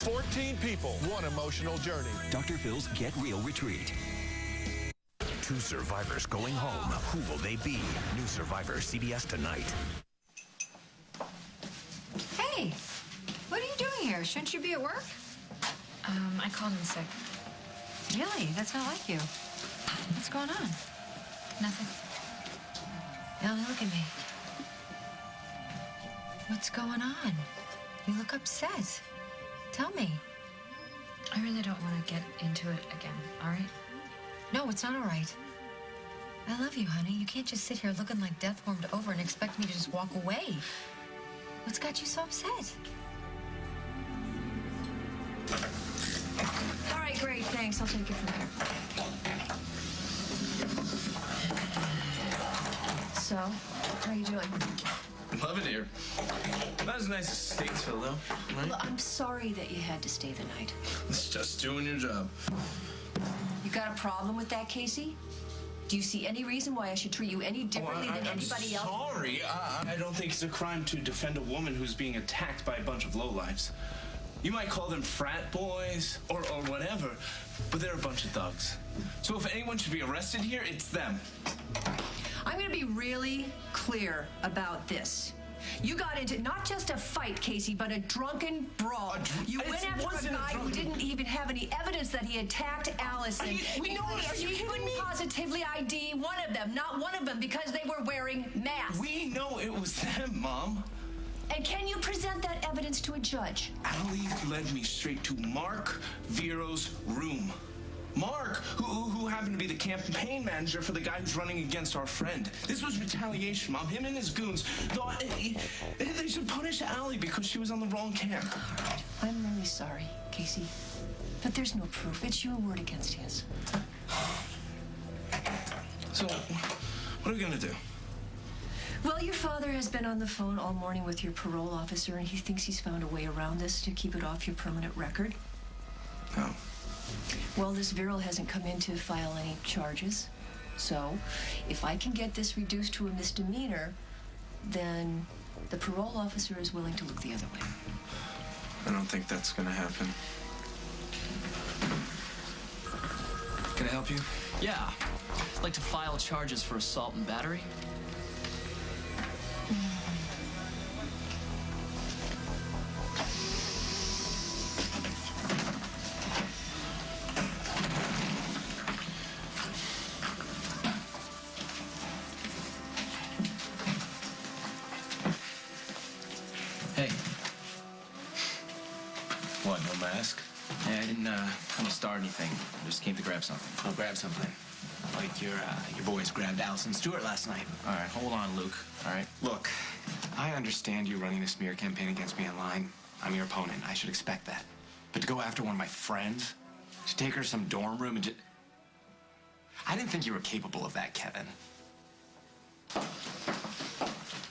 14 people, one emotional journey. Dr. Phil's Get Real Retreat. 2 survivors going home. Who will they be? New Survivor, CBS tonight. Hey, what are you doing here? Shouldn't you be at work? I called in sick. Really? That's not like you. What's going on? Nothing. Now look at me. What's going on? You look upset. Tell me. I really don't want to get into it again, all right? No, it's not all right. I love you, honey. You can't just sit here looking like death warmed over and expect me to just walk away. What's got you so upset? All right, great, thanks. I'll take it from here. So, how are you doing? Love it here. Not as nice as Statesville, though, right? Well, I'm sorry that you had to stay the night. It's just doing your job. You got a problem with that, Casey? Do you see any reason why I should treat you any differently than anybody else? I'm sorry. I don't think it's a crime to defend a woman who's being attacked by a bunch of lowlifes. You might call them frat boys or whatever, but they're a bunch of thugs. So if anyone should be arrested here, it's them. I'm going to be really clear about this. You got into not just a fight, Casey, but a drunken brawl. You went after a guy who didn't even have any evidence that he attacked Allison. We know it. Are you kidding me? Positively ID one of them, not one of them, because they were wearing masks. We know it was them, Mom. And can you present that evidence to a judge? Allie led me straight to Mark Vero's room. Mark, who happened to be the campaign manager for the guy who's running against our friend. This was retaliation, Mom. Him and his goons thought they should punish Allie because she was on the wrong camp. All right. I'm really sorry, Casey. But there's no proof. It's your word against his. So, what are we gonna do? Well, your father has been on the phone all morning with your parole officer, and he thinks he's found a way around this to keep it off your permanent record. No. Well, this Viral hasn't come in to file any charges. So, if I can get this reduced to a misdemeanor, then the parole officer is willing to look the other way. I don't think that's gonna happen. Can I help you? Yeah. I'd like to file charges for assault and battery. Hey. What, no mask? Hey, I didn't come to start anything. I just came to grab something. I'll grab something. Like your boys grabbed Allison Stewart last night. All right, hold on, Luke. All right? Look, I understand you running a smear campaign against me online. I'm your opponent. I should expect that. But to go after one of my friends, to take her to some dorm room and just... I didn't think you were capable of that, Kevin.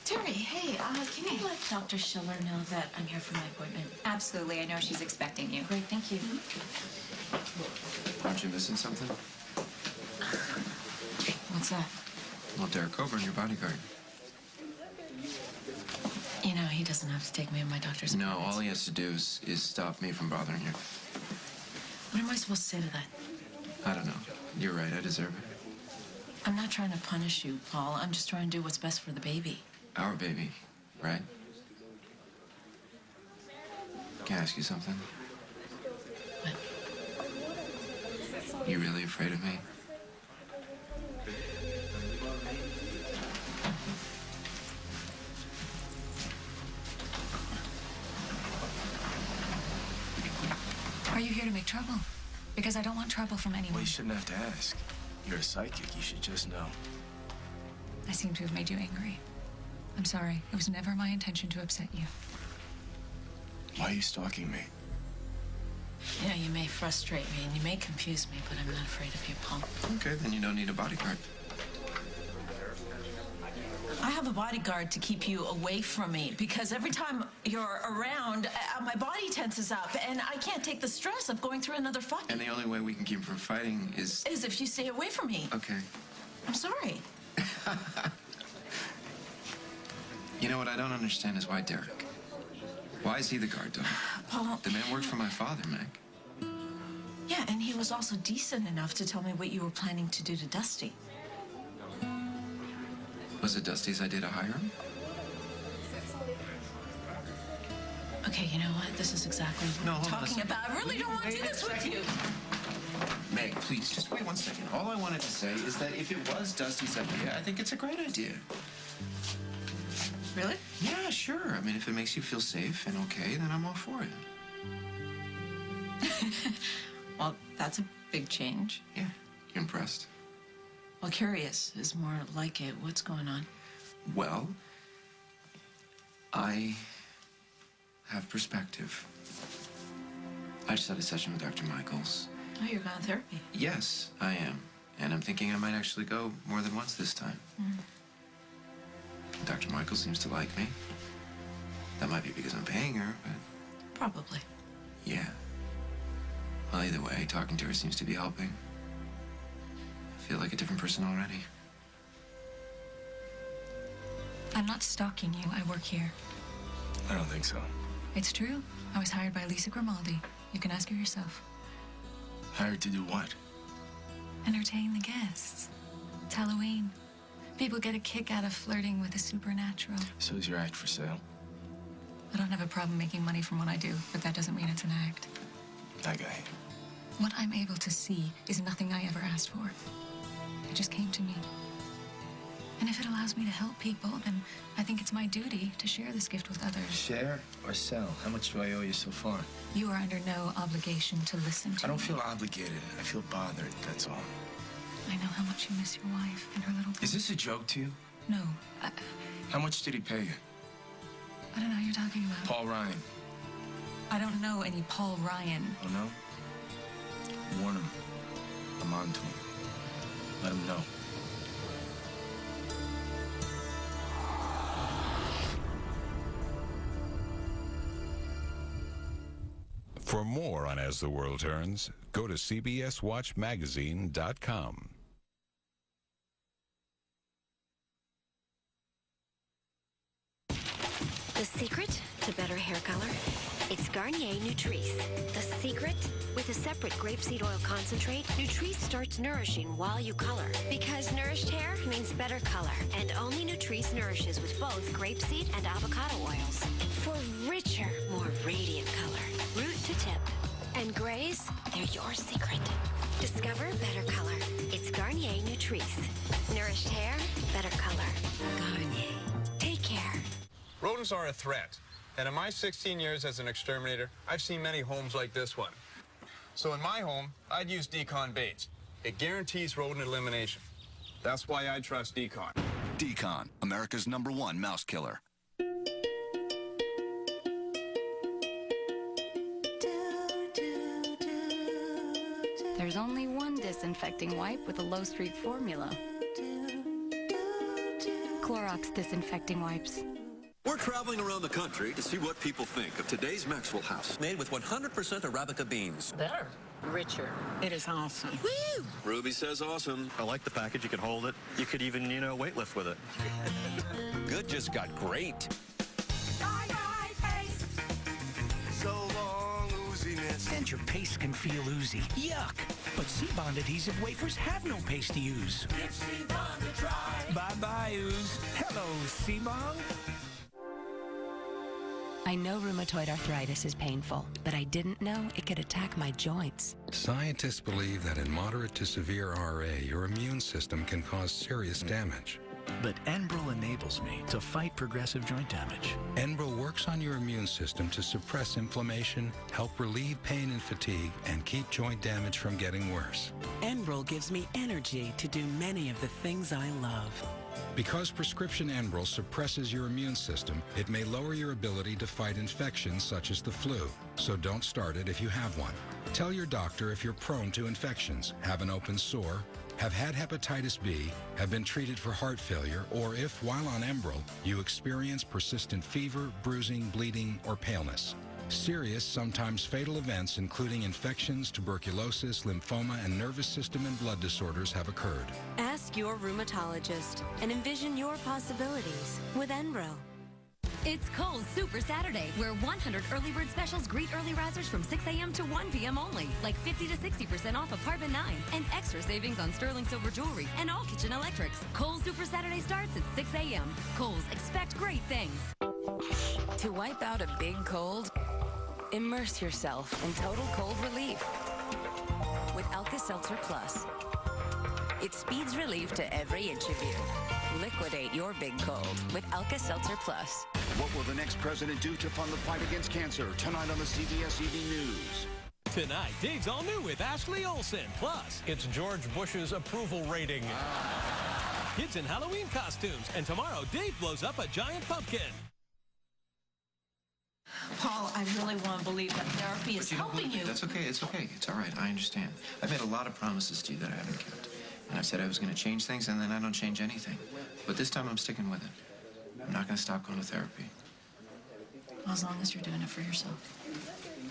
Terry, hey, can you let Dr. Schiller know that I'm here for my appointment? Absolutely. I know she's expecting you. Great, thank you. Aren't you missing something? What's that? Well, Derek Coburn, your bodyguard. You know, he doesn't have to take me to my doctor's No, appointments. all he has to do is stop me from bothering you. What am I supposed to say to that? I don't know. You're right, I deserve it. I'm not trying to punish you, Paul. I'm just trying to do what's best for the baby. Our baby, right? Can I ask you something? What? You really afraid of me? Are you here to make trouble? Because I don't want trouble from anyone. Well, you shouldn't have to ask. You're a psychic. You should just know. I seem to have made you angry. I'm sorry. It was never my intention to upset you. Why are you stalking me? You know, you may frustrate me and you may confuse me, but I'm not afraid of you, Paul. Okay, then you don't need a bodyguard. I have a bodyguard to keep you away from me because every time you're around, my body tenses up and I can't take the stress of going through another fight. And the only way we can keep from fighting is if you stay away from me. Okay. I'm sorry. You know what I don't understand is why Derek. Why is he the guard dog? Paul. The man worked for my father, Meg. Yeah, and he was also decent enough to tell me what you were planning to do to Dusty. Was it Dusty's idea to hire him? Okay, you know what? This is exactly what I'm talking about. I really don't want to do this with you. Meg, please, just wait 1 second. All I wanted to say is that if it was Dusty's idea, I think it's a great idea. Really? Yeah, sure. I mean, if it makes you feel safe and okay, then I'm all for it. Well, that's a big change. Yeah. You impressed? Well, curious is more like it. What's going on? Well, I have perspective. I just had a session with Dr. Michaels. Oh, you're going to therapy. Yes, I am. And I'm thinking I might actually go more than once this time. Dr. Michaels seems to like me. That might be because I'm paying her, but... Probably. Yeah. Well, either way, talking to her seems to be helping. I feel like a different person already. I'm not stalking you. I work here. I don't think so. It's true. I was hired by Lisa Grimaldi. You can ask her yourself. Hired to do what? Entertain the guests. It's Halloween. People get a kick out of flirting with the supernatural. So is your act for sale? I don't have a problem making money from what I do, but that doesn't mean it's an act. I got you. What I'm able to see is nothing I ever asked for. It just came to me. And if it allows me to help people, then I think it's my duty to share this gift with others. Share or sell? How much do I owe you so far? You are under no obligation to listen to I don't me. feel obligated. I feel bothered, that's all. I know how much you miss your wife and her little boy. Is this a joke to you? No. How much did he pay you? I don't know who you're talking about. Paul Ryan. I don't know any Paul Ryan. Oh, no? Warn him. I'm on to him. Let him know. For more on As the World Turns, go to cbswatchmagazine.com. The secret to better hair color? It's Garnier Nutrice. The secret? With a separate grapeseed oil concentrate, Nutrice starts nourishing while you color. Because nourished hair means better color. And only Nutrice nourishes with both grapeseed and avocado oils. For richer, more radiant color. Root to tip. And grays, they're your secret. Discover better color. It's Garnier Nutrice. Nourished hair, better color. Garnier. Take care. Rodents are a threat. And in my 16 years as an exterminator, I've seen many homes like this one. So in my home, I'd use Decon baits. It guarantees rodent elimination. That's why I trust Decon. Decon, America's #1 mouse killer. There's only one disinfecting wipe with a low streak formula. Clorox disinfecting wipes. We're traveling around the country to see what people think of today's Maxwell House, made with 100% Arabica beans. Better. Richer. It is awesome. Woo! Ruby says awesome. I like the package. You can hold it. You could even, weightlift with it. Good just got great. So long, ooziness. And your paste can feel oozy. Yuck. But C-Bond adhesive wafers have no paste to use. Give C-Bond a try. Bye-bye, ooze. Hello, C-Bond. I know rheumatoid arthritis is painful, but I didn't know it could attack my joints. Scientists believe that in moderate to severe RA, your immune system can cause serious damage. But Enbrel enables me to fight progressive joint damage. Enbrel works on your immune system to suppress inflammation, help relieve pain and fatigue, and keep joint damage from getting worse. Enbrel gives me energy to do many of the things I love. Because prescription Enbrel suppresses your immune system, it may lower your ability to fight infections such as the flu. So don't start it if you have one. Tell your doctor if you're prone to infections, have an open sore, have had hepatitis B, have been treated for heart failure, or if, while on Enbrel, you experience persistent fever, bruising, bleeding, or paleness. Serious, sometimes fatal events, including infections, tuberculosis, lymphoma, and nervous system and blood disorders have occurred. Ask your rheumatologist and envision your possibilities with Enbrel. It's Kohl's Super Saturday, where 100 early bird specials greet early risers from 6 a.m. to 1 p.m. only. Like 50 to 60% off apartment 9 and extra savings on sterling silver jewelry and all kitchen electrics. Kohl's Super Saturday starts at 6 a.m. Kohl's, expect great things. To wipe out a big cold, immerse yourself in total cold relief with Alka-Seltzer Plus. It speeds relief to every inch of you. Liquidate your big cold with Alka-Seltzer Plus. What will the next president do to fund the fight against cancer? Tonight on the CBS Evening News. Tonight, Dave's all new with Ashley Olsen. Plus, it's George Bush's approval rating. Kids in Halloween costumes. And tomorrow, Dave blows up a giant pumpkin. Paul, I really want to believe that therapy is helping you. That's okay. It's okay. It's all right. I understand. I've made a lot of promises to you that I haven't kept. And I said I was going to change things, and then I don't change anything. But this time I'm sticking with it. I'm not going to stop going to therapy. As long as you're doing it for yourself.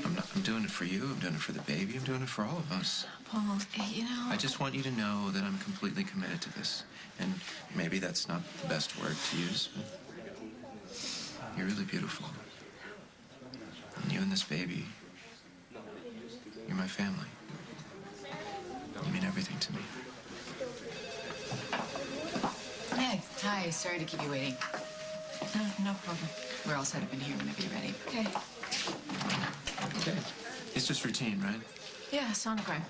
I'm doing it for you. I'm doing it for the baby. I'm doing it for all of us. Paul, you know... I just want you to know that I'm completely committed to this. And maybe that's not the best word to use, but you're really beautiful. And you and this baby, you're my family. You mean everything to me. Hey, hi. Sorry to keep you waiting. No problem. We're all set up in here whenever you're ready. Okay. Okay. It's just routine, right? Yeah, sonogram.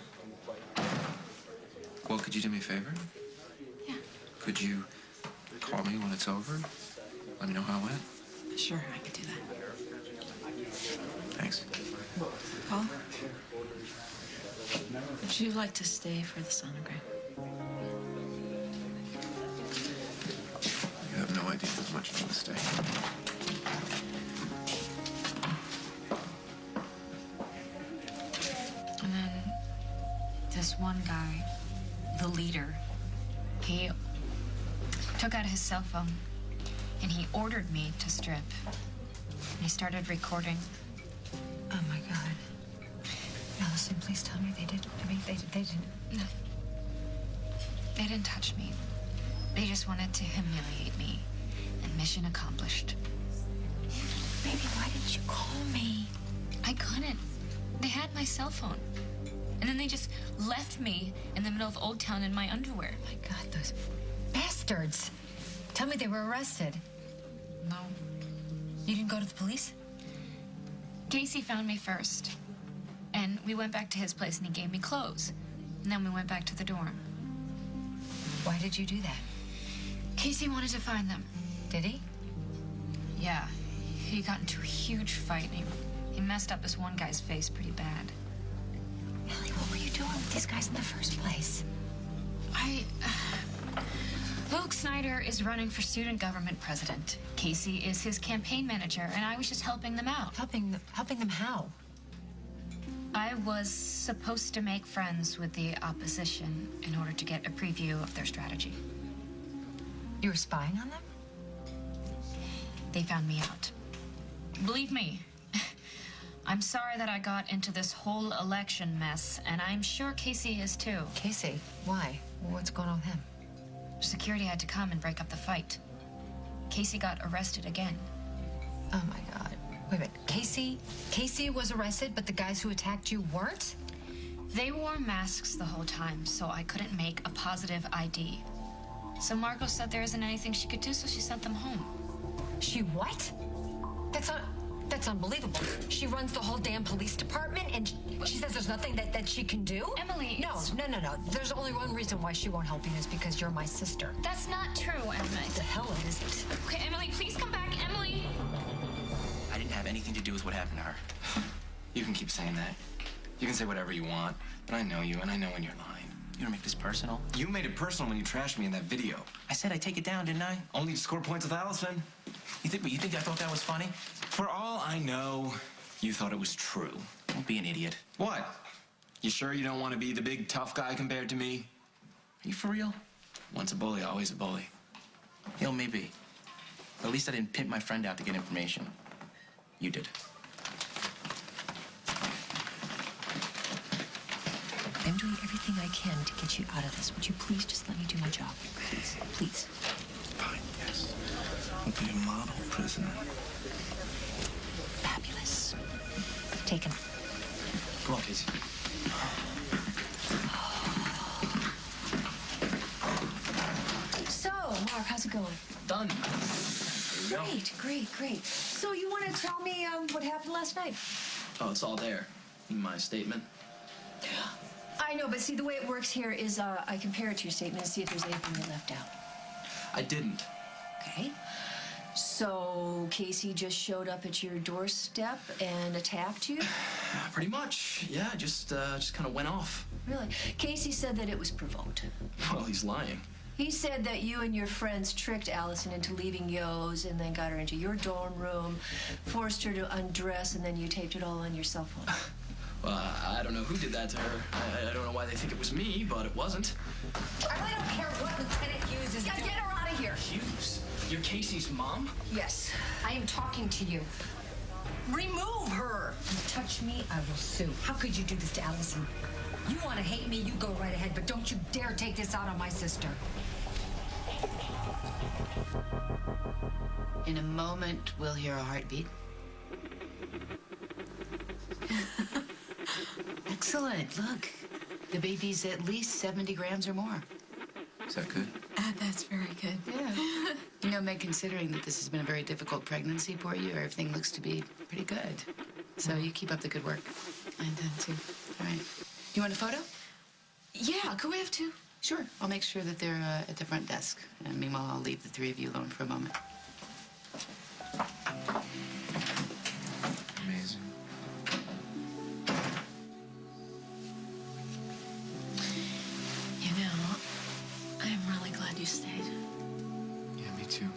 Well, could you do me a favor? Yeah. Could you call me when it's over? Let me know how it went? Sure, I could do that. Thanks. Paul? Would you like to stay for the sonogram? You have no idea how much I want to stay. And then this one guy, the leader, he took out his cell phone and he ordered me to strip. And he started recording. Oh my God. Allison, please tell me they did. I mean, they didn't. No. They didn't touch me. They just wanted to humiliate me. And mission accomplished. Baby, why didn't you call me? I couldn't. They had my cell phone. And then they just left me in the middle of Old Town in my underwear. My God, those bastards. Tell me they were arrested. No. You didn't go to the police? Casey found me first. And we went back to his place and he gave me clothes. And then we went back to the dorm. Why did you do that? Casey wanted to find them. Did he? Yeah. He got into a huge fight and he messed up this one guy's face pretty bad. Ellie, what were you doing with these guys in the first place? Luke Snyder is running for student government president. Casey is his campaign manager, and I was just helping them out. Helping them how? I was supposed to make friends with the opposition in order to get a preview of their strategy. You were spying on them? They found me out. Believe me, I'm sorry that I got into this whole election mess, and I'm sure Casey is too. Casey? Why? What's going on with him? Security had to come and break up the fight. Casey got arrested again. Oh my God. Wait a minute. Casey was arrested, but the guys who attacked you weren't? They wore masks the whole time, so I couldn't make a positive ID. So Margot said there isn't anything she could do, so she sent them home. She what? That's unbelievable. She runs the whole damn police department, and she says there's nothing that she can do? Emily, No. There's only one reason why she won't help you is because you're my sister. That's not true, Emily. What the hell is it? Okay, Emily, please come back. Emily! I didn't have anything to do with what happened to her. You can keep saying that. You can say whatever you want, but I know you, and I know when you're lying. You don't make this personal. You made it personal when you trashed me in that video. I said I'd take it down, didn't I? Only to score points with Allison. You think I thought that was funny? For all I know, you thought it was true. Don't be an idiot. What? You sure you don't want to be the big tough guy compared to me? Are you for real? Once a bully, always a bully. You know, maybe. But at least I didn't pimp my friend out to get information. You did. I'm doing everything I can to get you out of this. Would you please just let me do my job? Please, please. Fine, yes. I'll be a model prisoner. Take him. Come on, Casey. So, Mark, how's it going? Done. Great. So you want to tell me what happened last night? Oh, it's all there in my statement. I know, but see, the way it works here is I compare it to your statement and see if there's anything you left out. I didn't. Okay. So Casey just showed up at your doorstep and attacked you? Pretty much. Yeah, just kind of went off. Really? Casey said that it was provoked. Well, he's lying. He said that you and your friends tricked Allison into leaving Yo's and then got her into your dorm room, forced her to undress, and then you taped it all on your cell phone. Well, I don't know who did that to her. I don't know why they think it was me, but it wasn't. I really don't care what Lieutenant Hughes is Yeah, doing. get her out of here. Hughes? You're Casey's mom? Yes. I am talking to you. Remove her. You touch me, I will sue. How could you do this to Allison? You want to hate me, you go right ahead, but don't you dare take this out on my sister. In a moment, we'll hear a heartbeat. Excellent. Look, the baby's at least 70 grams or more. Is that good? That's very good. Yeah. You know, Meg, considering that this has been a very difficult pregnancy for you, everything looks to be pretty good. So you keep up the good work. I intend to. All right. You want a photo? Yeah, could we have two? Sure. I'll make sure that they're at the front desk. And meanwhile, I'll leave the three of you alone for a moment. Amazing. You know, I'm really glad you stayed. Yeah, me too.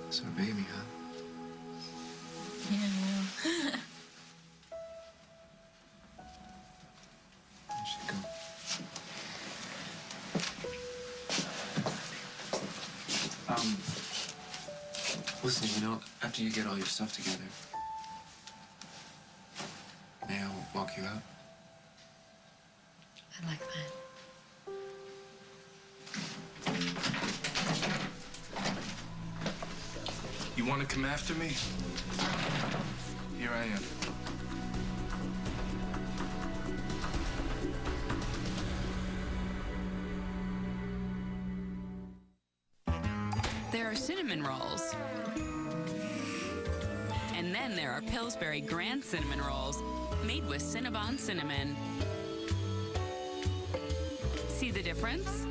So, baby, huh? Yeah, well. I should go. Listen, you know, after you get all your stuff together, may I walk you out? I like that. You want to come after me? Here I am. There are cinnamon rolls. And then there are Pillsbury Grand Cinnamon Rolls, made with Cinnabon cinnamon. See the difference?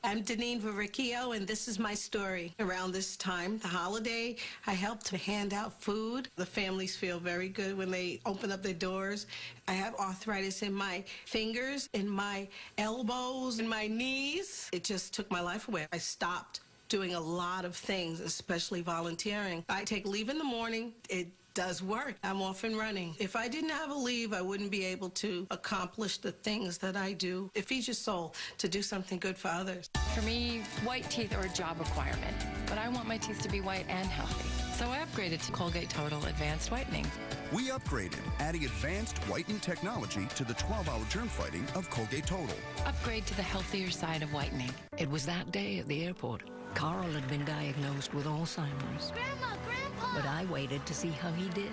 I'm Deneen Varicchio, and this is my story. Around this time, the holiday, I helped to hand out food. The families feel very good when they open up their doors. I have arthritis in my fingers, in my elbows, in my knees. It just took my life away. I stopped doing a lot of things, especially volunteering. I take leave in the morning. It does work. I'm off and running. If I didn't have a leave, I wouldn't be able to accomplish the things that I do. It feeds your soul to do something good for others. For me, white teeth are a job requirement, but I want my teeth to be white and healthy. So I upgraded to Colgate Total Advanced Whitening. We upgraded, adding advanced whitening technology to the 12-hour germ fighting of Colgate Total. Upgrade to the healthier side of whitening. It was that day at the airport. Carl had been diagnosed with Alzheimer's. Grandma, Grandpa! But I waited to see how he did.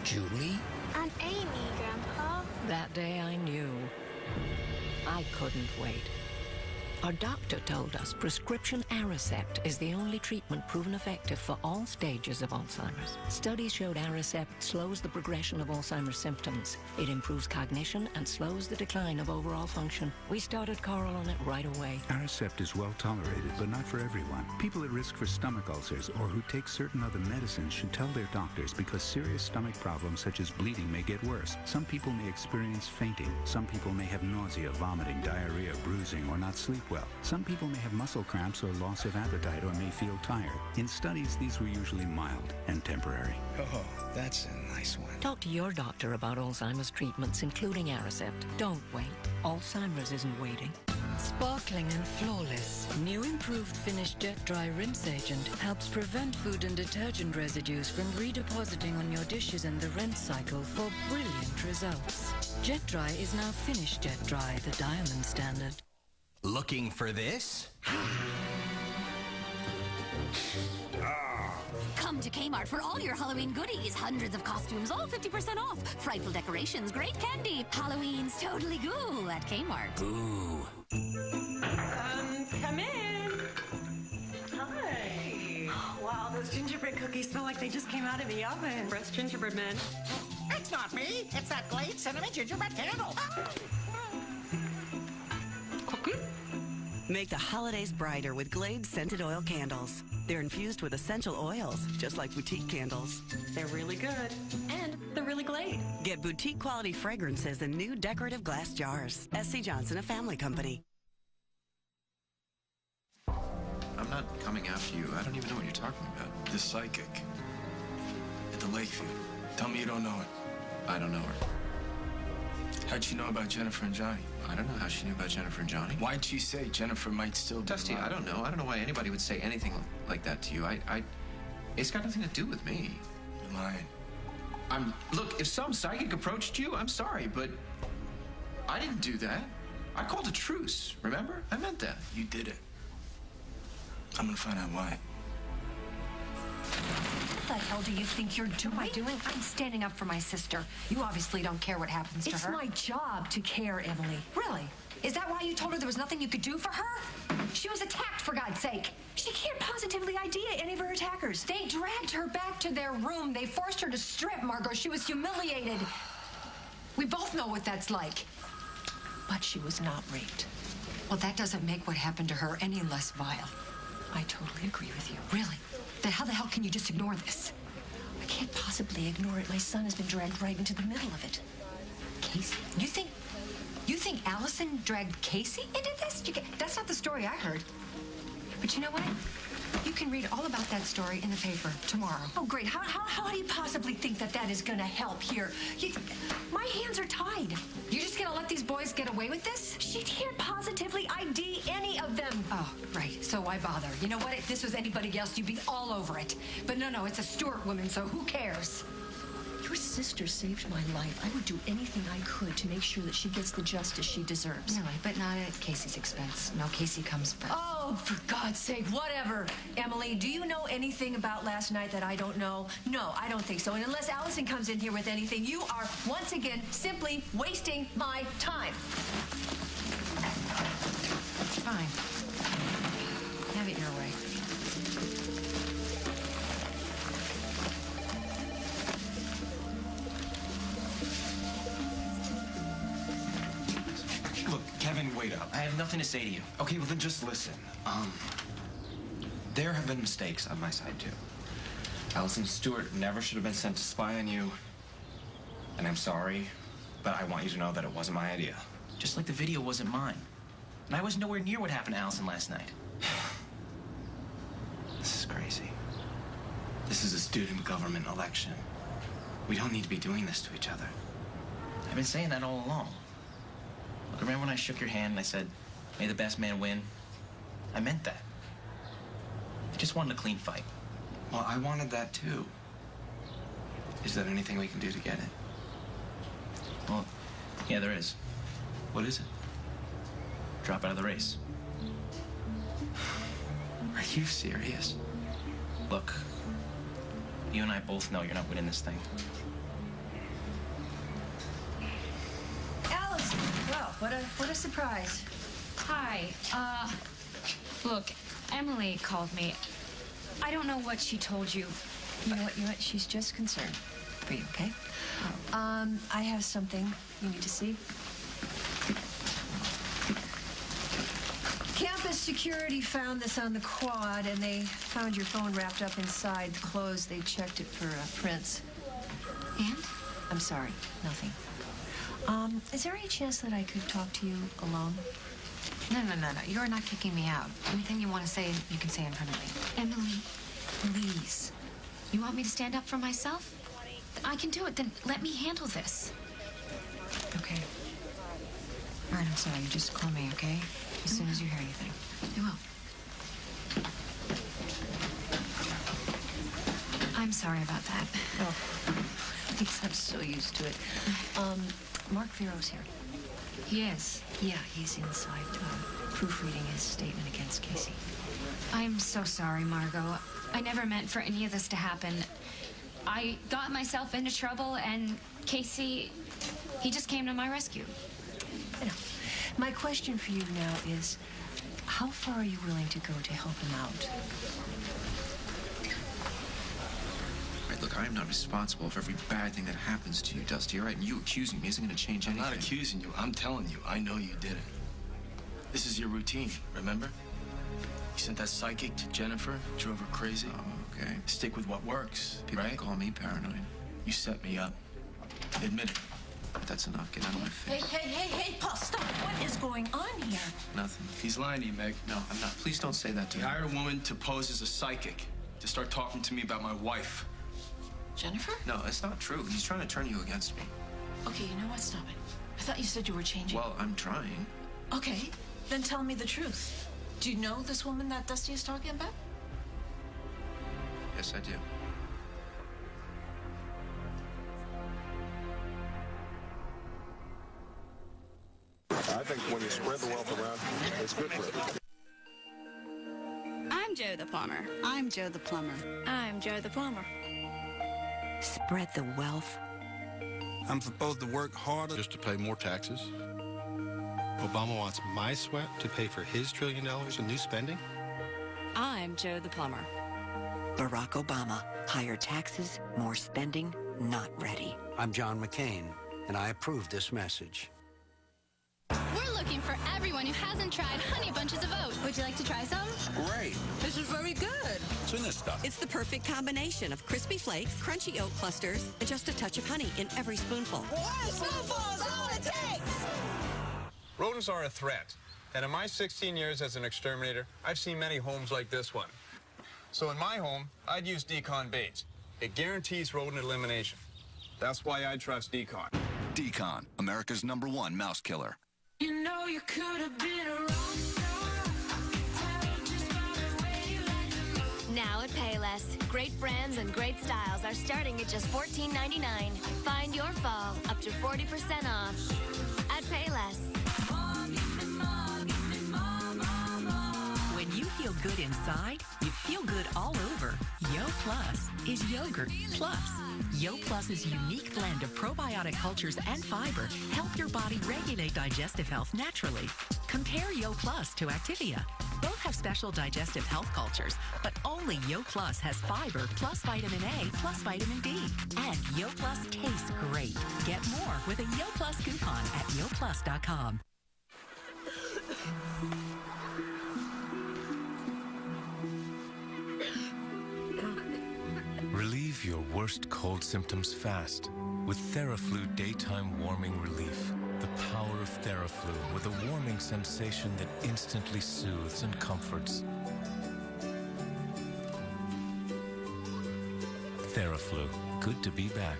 Julie? I'm Amy, Grandpa. That day I knew. I couldn't wait. Our doctor told us prescription Aricept is the only treatment proven effective for all stages of Alzheimer's. Studies showed Aricept slows the progression of Alzheimer's symptoms. It improves cognition and slows the decline of overall function. We started Carl on it right away. Aricept is well tolerated, but not for everyone. People at risk for stomach ulcers or who take certain other medicines should tell their doctors because serious stomach problems such as bleeding may get worse. Some people may experience fainting. Some people may have nausea, vomiting, diarrhea, bruising, or not sleep well. Some people may have muscle cramps or loss of appetite or may feel tired. In studies, these were usually mild and temporary. Oh, that's a nice one. Talk to your doctor about Alzheimer's treatments, including Aricept. Don't wait. Alzheimer's isn't waiting. Sparkling and flawless. New improved Finish Jet Dry Rinse Agent helps prevent food and detergent residues from redepositing on your dishes in the rinse cycle for brilliant results. Jet Dry is now Finish Jet Dry, the diamond standard. Looking for this? Come to Kmart for all your Halloween goodies. Hundreds of costumes, all 50% off. Frightful decorations, great candy. Halloween's totally cool at Kmart. Ooh. Come in. Hi. Wow, those gingerbread cookies smell like they just came out of the oven. Fresh gingerbread men. It's not me. It's that Glade cinnamon gingerbread candle. Make the holidays brighter with Glade scented oil candles. They're infused with essential oils, just like boutique candles. They're really good. And they're really Glade. Get boutique quality fragrances in new decorative glass jars. S.C. Johnson, a family company. I'm not coming after you. I don't even know what you're talking about. The psychic. At the Lakeview. Tell me you don't know her. I don't know her. How'd she know about Jennifer and Johnny? I don't know how she knew about Jennifer and Johnny. Why'd she say Jennifer might still be Dusty, alive? I don't know. I don't know why anybody would say anything like that to you. It's got nothing to do with me. You're lying. Look, if some psychic approached you, I'm sorry, but I didn't do that. I called a truce, remember? I meant that. You did it. I'm gonna find out why. What the hell do you think you're doing? I'm standing up for my sister. You obviously don't care what happens to her. It's my job to care, Emily. Really? Is that why you told her there was nothing you could do for her? She was attacked, for God's sake. She can't positively ID any of her attackers. They dragged her back to their room. They forced her to strip, Margot. She was humiliated. We both know what that's like. But she was not raped. Well, that doesn't make what happened to her any less vile. I totally agree with you. Really? Then how the hell can you just ignore this? I can't possibly ignore it. My son has been dragged right into the middle of it. Casey? You think Allison dragged Casey into this? That's not the story I heard. But you know what? You can read all about that story in the paper tomorrow. Oh, great. How do you possibly think that is going to help here? My hands are tied. You're just going to let these boys get away with this? She can't positively ID any of them. Oh, right. So why bother? You know what? If this was anybody else, you'd be all over it. But no, it's a Stewart woman, so who cares? Your sister saved my life. I would do anything I could to make sure that she gets the justice she deserves. Really, but not at Casey's expense. No, Casey comes first. Oh, for God's sake, whatever. Emily, do you know anything about last night that I don't know? No, I don't think so. And unless Allison comes in here with anything, you are, once again, simply wasting my time. Fine. Have it your way. Look, Kevin, wait up. I have nothing to say to you. Okay, well then just listen. There have been mistakes on my side too. Allison Stewart never should have been sent to spy on you. And I'm sorry, but I want you to know that it wasn't my idea. Just like the video wasn't mine. And I was nowhere near what happened to Allison last night. This is crazy. This is a student government election. We don't need to be doing this to each other. I've been saying that all along. Look, remember when I shook your hand and I said, may the best man win? I meant that. I just wanted a clean fight. Well, I wanted that too. Is there anything we can do to get it? Well, yeah, there is. What is it? Drop out of the race. Are you serious? Look, you and I both know you're not winning this thing. Allison! Well, what a surprise. Hi. Look, Emily called me. I don't know what she told you. You know what? She's just concerned for you, okay? I have something you need to see. Campus security found this on the quad, and they found your phone wrapped up inside the clothes. They checked it for prints. And? I'm sorry, nothing. Is there any chance that I could talk to you alone? No. You're not kicking me out. Anything you want to say, you can say in front of me. Emily, please. You want me to stand up for myself? I can do it. Then let me handle this. Okay. All right, I'm sorry. You just call me, okay? As soon as you hear anything. I will. I'm sorry about that. Oh, please, I'm so used to it. Mark Vero's here. He is? Yeah, he's inside proofreading his statement against Casey. I'm so sorry, Margot. I never meant for any of this to happen. I got myself into trouble, and Casey, he just came to my rescue. You know, my question for you now is, how far are you willing to go to help him out? Right, look, I am not responsible for every bad thing that happens to you, Dusty, all right? And you accusing me isn't going to change anything. I'm not accusing you. I'm telling you. I know you didn't. This is your routine, remember? You sent that psychic to Jennifer, drove her crazy. Oh, okay. Stick with what works, People right? call me paranoid. You set me up. Admit it. But that's enough. Get out of my face. Hey, Paul, stop. What is going on here? Nothing. He's lying to you, Meg. No, I'm not. Please don't say that to He me. hired a woman to pose as a psychic, to start talking to me about my wife. Jennifer? No, it's not true. He's trying to turn you against me. Okay, you know what? Stop it. I thought you said you were changing. Well, I'm trying. Okay, then tell me the truth. Do you know this woman that Dusty is talking about? Yes, I do. I think when you spread the wealth around, it's good for everyone. I'm Joe the plumber. I'm Joe the plumber. I'm Joe the plumber. Spread the wealth. I'm supposed to work harder just to pay more taxes. Obama wants my sweat to pay for his $1 trillion in new spending. I'm Joe the plumber. Barack Obama. Higher taxes, more spending, not ready. I'm John McCain, and I approve this message. We're looking for everyone who hasn't tried Honey Bunches of Oats. Would you like to try some? Great. This is very good. What's in this stuff? It's the perfect combination of crispy flakes, crunchy oat clusters, and just a touch of honey in every spoonful. One spoonful is all it takes. Rodents are a threat, and in my 16 years as an exterminator, I've seen many homes like this one. So in my home, I'd use Decon baits. It guarantees rodent elimination. That's why I trust Decon. Decon, America's #1 mouse killer. You know you could have been a rock star. Just by the way you like to move. Now at Payless, great brands and great styles are starting at just $14.99. Find your fall up to 40% off at Payless. When you feel good inside, you feel good all over. Yo Plus is yogurt plus. Yo Plus's unique blend of probiotic cultures and fiber help your body regulate digestive health naturally. Compare Yo Plus to Activia. Both have special digestive health cultures, but only Yo Plus has fiber plus vitamin A plus vitamin D. And Yo Plus tastes great. Get more with a Yo Plus coupon at yoplus.com. Relieve your worst cold symptoms fast with TheraFlu Daytime Warming Relief. The power of TheraFlu with a warming sensation that instantly soothes and comforts. TheraFlu, good to be back.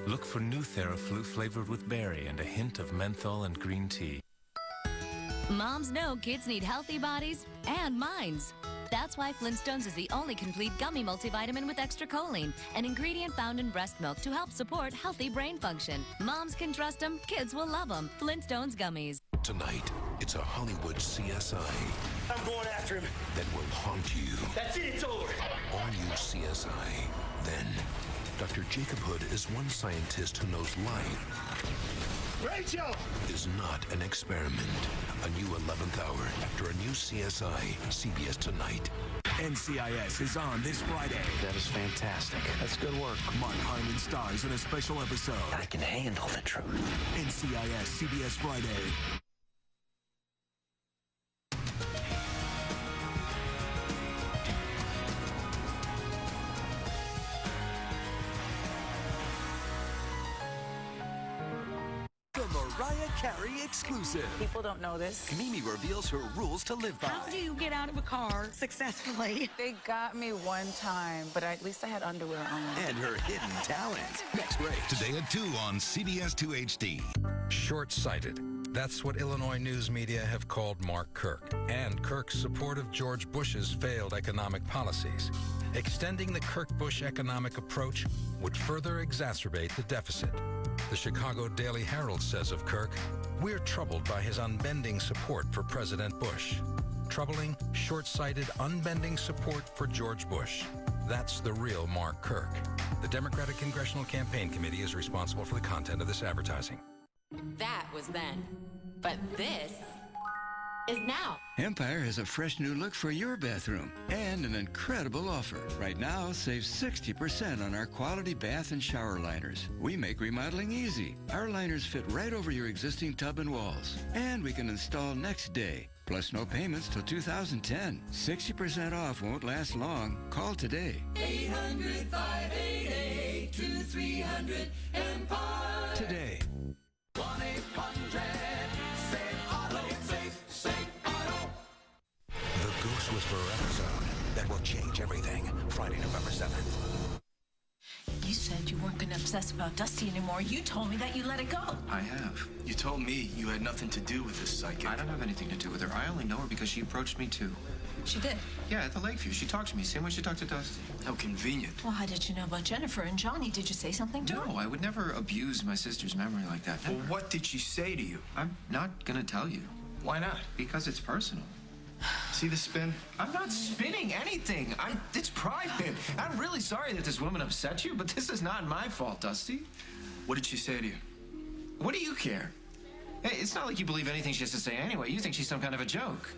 Look for new TheraFlu flavored with berry and a hint of menthol and green tea. Moms know kids need healthy bodies and minds. That's why Flintstones is the only complete gummy multivitamin with extra choline, an ingredient found in breast milk to help support healthy brain function. Moms can trust them, kids will love them. Flintstones gummies. Tonight, it's a Hollywood CSI I'm going after him. that will haunt you. That's it, it's over. All new CSI. Then, Dr. Jacob Hood is one scientist who knows life Rachel! is not an experiment. A new 11th hour after a new CSI, CBS Tonight. NCIS is on this Friday. That is fantastic. That's good work. Mark Harmon stars in a special episode. I can handle the truth. NCIS, CBS Friday. The Mariah Carey exclusive. People don't know this. Mimi reveals her rules to live by. How do you get out of a car successfully? They got me one time, but at least I had underwear on. And her hidden talent. Next break. Today at 2 on CBS 2 HD. Short-sighted. That's what Illinois news media have called Mark Kirk and Kirk's support of George Bush's failed economic policies. Extending the Kirk-Bush economic approach would further exacerbate the deficit. The Chicago Daily Herald says of Kirk, "We're troubled by his unbending support for President Bush. troubling, short-sighted, unbending support for George Bush. That's the real Mark Kirk. The Democratic Congressional Campaign Committee is responsible for the content of this advertising. That was then. But this is now. Empire has a fresh new look for your bathroom and an incredible offer. Right now, save 60% on our quality bath and shower liners. We make remodeling easy. Our liners fit right over your existing tub and walls. And we can install next day. Plus no payments till 2010. 60% off won't last long. Call today. 800-588-2300 Empire. Today. 1-800-SAVE-AUTO. Save Auto. The Ghost Whisperer episode that will change everything. Friday, November 7th. You said you weren't going to obsess about Dusty anymore. You told me that you let it go. I have. You told me you had nothing to do with this psychic. I don't have anything to do with her. I only know her because she approached me too. She did? Yeah, at the Lakeview. She talked to me. Same way she talked to Dusty. How convenient. Well, how did you know about Jennifer and Johnny? Did you say something to her? No, I would never abuse my sister's memory like that. Well, what did she say to you? I'm not going to tell you. Why not? Because it's personal. See the spin? I'm not spinning anything. It's private. I'm really sorry that this woman upset you, but this is not my fault, Dusty. What did she say to you? What do you care? Hey, it's not like you believe anything she has to say anyway. You think she's some kind of a joke.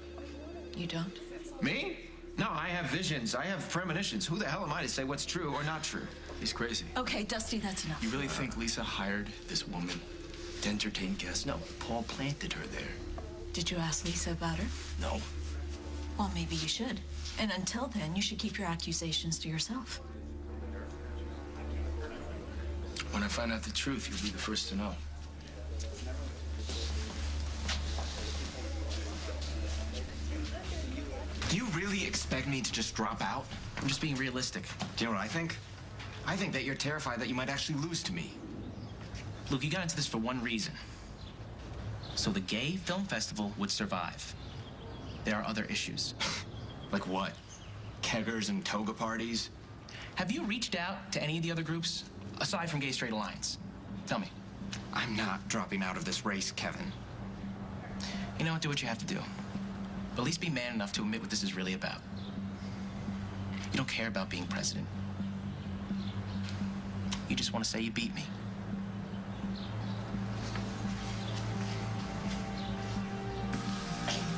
You don't? Me? No, I have visions. I have premonitions. Who the hell am I to say what's true or not true? He's crazy. Okay, Dusty, that's enough. You really think Lisa hired this woman to entertain guests? No, Paul planted her there. Did you ask Lisa about her? No. Well, maybe you should. And until then, you should keep your accusations to yourself. When I find out the truth, you'll be the first to know. Do you really expect me to just drop out? I'm just being realistic. Do you know what I think? I think that you're terrified that you might actually lose to me. Luke, you got into this for one reason. So the gay film festival would survive. There are other issues. Like what? Keggers and toga parties? Have you reached out to any of the other groups, aside from Gay Straight Alliance? Tell me. I'm not dropping out of this race, Kevin. You know what? Do what you have to do. But at least be man enough to admit what this is really about. You don't care about being president. You just want to say you beat me.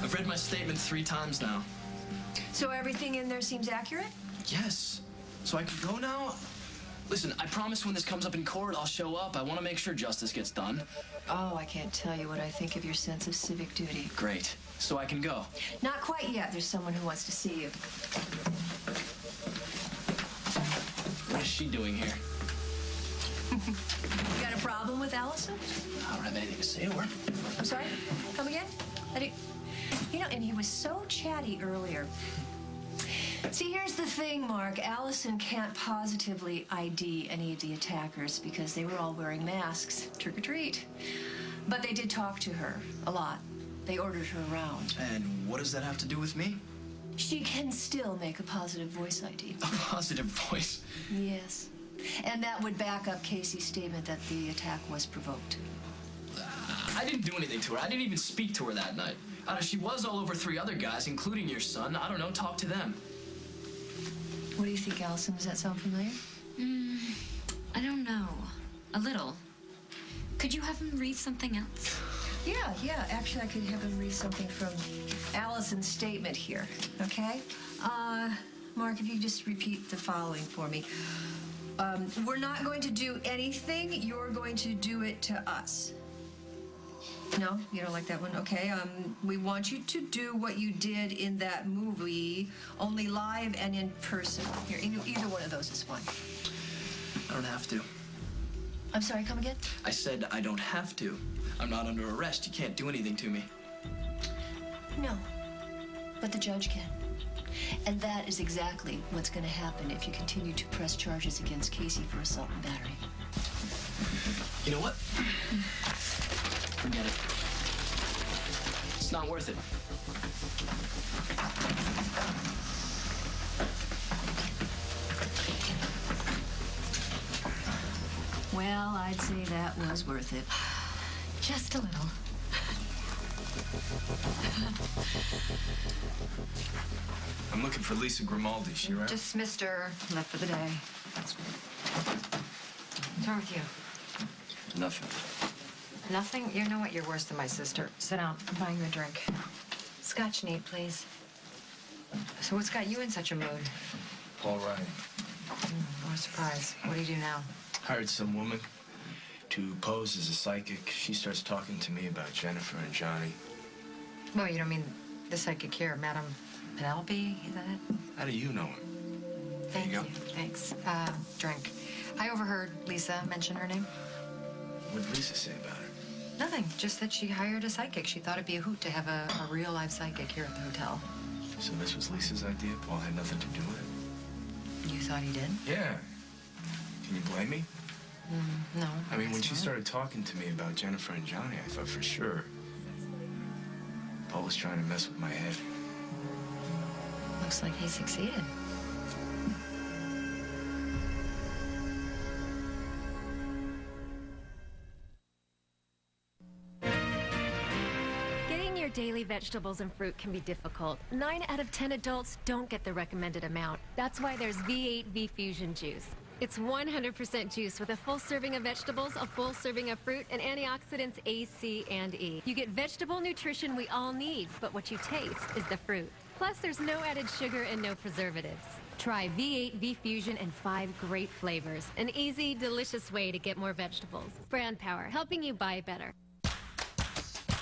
I've read my statement 3 times now. So everything in there seems accurate? Yes. So I can go now? Listen, I promise when this comes up in court, I'll show up. I want to make sure justice gets done. Oh, I can't tell you what I think of your sense of civic duty. Great. So I can go. Not quite yet. There's someone who wants to see you. What is she doing here? You got a problem with Allison? I don't have anything to say to her. I'm sorry? Come again? You know, and he was so chatty earlier. See, here's the thing, Mark. Allison can't positively ID any of the attackers because they were all wearing masks. Trick or treat. But they did talk to her a lot. They ordered her around. And what does that have to do with me? She can still make a positive voice ID. A positive voice? Yes. And that would back up Casey's statement that the attack was provoked. I didn't do anything to her. I didn't even speak to her that night. She was all over 3 other guys, including your son. I don't know, talk to them. What do you think, Allison? Does that sound familiar? I don't know. A little. Could you have him read something else? Yeah. Actually, I could have him read something from Allison's statement here, okay? Mark, if you just repeat the following for me. We're not going to do anything. You're going to do it to us. No? You don't like that one? Okay. We want you to do what you did in that movie, only live and in person. Here, either one of those is fine. I don't have to. I'm sorry, come again? I said I don't have to. I'm not under arrest. You can't do anything to me. No, but the judge can. And that is exactly what's going to happen if you continue to press charges against Casey for assault and battery. You know what? Forget it. It's not worth it. Well, I'd say that was worth it. Just a little. I'm looking for Lisa Grimaldi. She around? Dismissed her. Left for the day. What's wrong with you? Nothing. Nothing? You know what? You're worse than my sister. Sit down. I'm buying you a drink. Scotch neat, please. So what's got you in such a mood? Paul Ryan. What a surprise. What do you do now? Hired some woman to pose as a psychic. She starts talking to me about Jennifer and Johnny. Well, you don't mean the psychic here, Madam Penelope? Is that it? How do you know her? Thank you. Thanks. Drink. I overheard Lisa mention her name. What did Lisa say about her? Nothing. Just that she hired a psychic. She thought it'd be a hoot to have a real live psychic here at the hotel. So this was Lisa's idea? Paul had nothing to do with it? You thought he did? Yeah. Can you blame me? No. I mean, when guess she not. started talking to me about Jennifer and Johnny, I thought for sure Paul was trying to mess with my head. Looks like he succeeded. Getting your daily vegetables and fruit can be difficult. 9 out of 10 adults don't get the recommended amount. That's why there's V8 V-Fusion juice. It's 100% juice with a full serving of vegetables, a full serving of fruit, and antioxidants A, C, and E. You get vegetable nutrition we all need, but what you taste is the fruit. Plus, there's no added sugar and no preservatives. Try V8 V-Fusion and 5 great flavors. An easy, delicious way to get more vegetables. Brand Power, helping you buy better.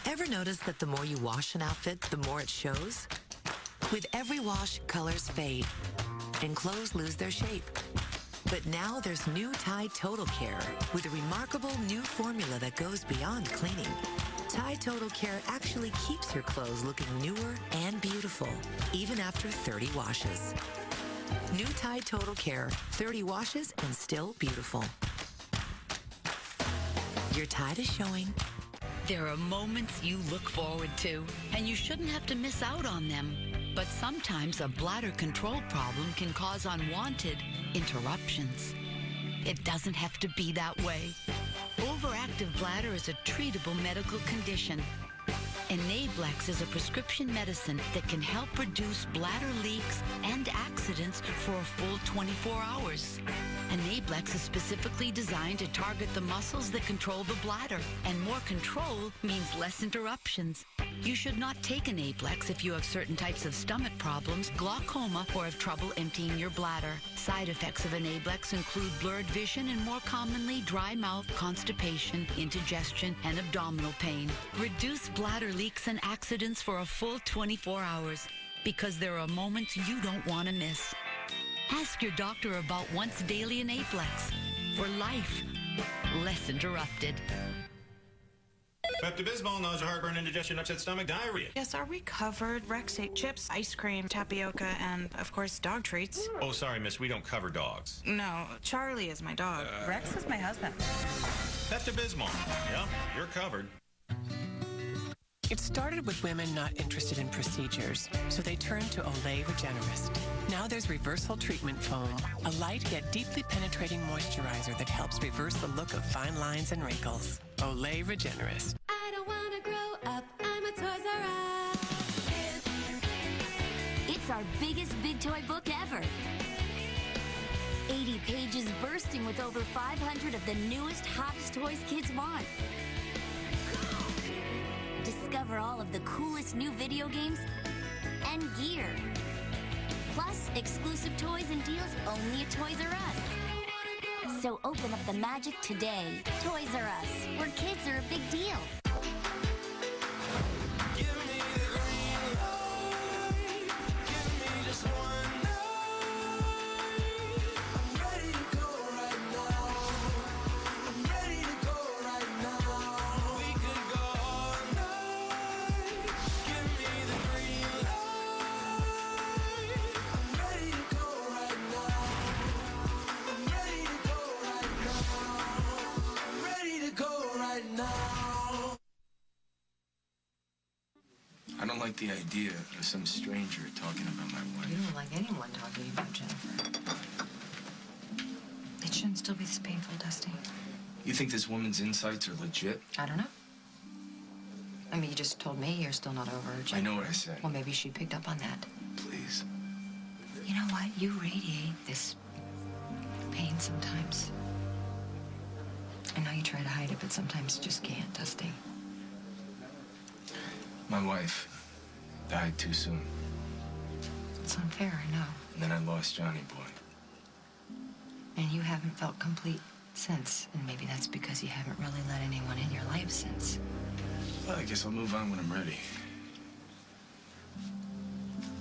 Ever notice that the more you wash an outfit, the more it shows? With every wash, colors fade, and clothes lose their shape. But now there's new Tide Total Care with a remarkable new formula that goes beyond cleaning. Tide Total Care actually keeps your clothes looking newer and beautiful, even after 30 washes. New Tide Total Care, 30 washes and still beautiful. Your Tide is showing. There are moments you look forward to, and you shouldn't have to miss out on them. But sometimes a bladder control problem can cause unwanted interruptions. It doesn't have to be that way. Overactive bladder is a treatable medical condition. Enablex is a prescription medicine that can help reduce bladder leaks and accidents for a full 24 hours. Enablex is specifically designed to target the muscles that control the bladder, and more control means less interruptions. You should not take Enablex if you have certain types of stomach problems, glaucoma, or have trouble emptying your bladder. Side effects of Enablex include blurred vision and, more commonly, dry mouth, constipation, indigestion, and abdominal pain. Reduce bladder leaks and accidents for a full 24 hours, because there are moments you don't want to miss. Ask your doctor about once daily Enablex. For life, less interrupted. Pepto-Bismol, nausea, heartburn, indigestion, upset stomach, diarrhea. Yes, are we covered? Rex ate chips, ice cream, tapioca, and, of course, dog treats. Oh, sorry, miss, we don't cover dogs. No, Charlie is my dog. Rex is my husband. Pepto-Bismol. Yep, you're covered. It started with women not interested in procedures, so they turned to Olay Regenerist. Now there's Reversal Treatment Foam, a light yet deeply penetrating moisturizer that helps reverse the look of fine lines and wrinkles. Olay Regenerist. I don't want to grow up. I'm a Toys R Us. It's our biggest big toy book ever. 80 pages bursting with over 500 of the newest, hottest toys kids want. Discover all of the coolest new video games and gear. Plus, exclusive toys and deals only at Toys R Us. So open up the magic today. Toys R Us, where kids are a big deal. I don't like the idea of some stranger talking about my wife. You don't like anyone talking about Jennifer. It shouldn't still be this painful, Dusty. You think this woman's insights are legit? I don't know. I mean, you just told me you're still not over her. I know what I said. Well, maybe she picked up on that. Please. You know what? You radiate this pain sometimes. I know you try to hide it, but sometimes you just can't, Dusty. My wife died too soon. It's unfair, I know. And then I lost Johnny Boy. And you haven't felt complete since. And maybe that's because you haven't really let anyone in your life since. Well, I guess I'll move on when I'm ready.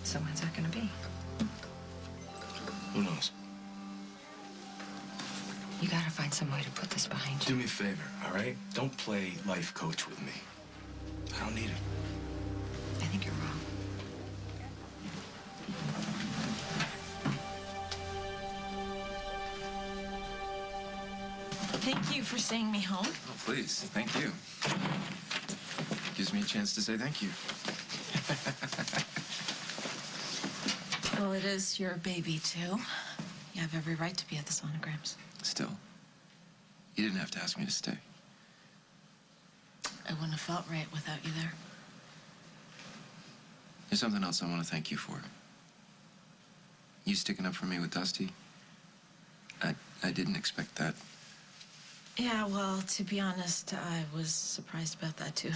So when's that gonna be? Who knows? You gotta find some way to put this behind you. Do me a favor, all right? Don't play life coach with me. I don't need it. I think you're wrong. Thank you for seeing me home. Oh, please. Thank you. Gives me a chance to say thank you. Well, it is your baby, too. You have every right to be at the sonograms. Still, you didn't have to ask me to stay. I wouldn't have felt right without you there. There's something else I want to thank you for. You sticking up for me with Dusty. I didn't expect that. Yeah, well, to be honest, I was surprised about that, too.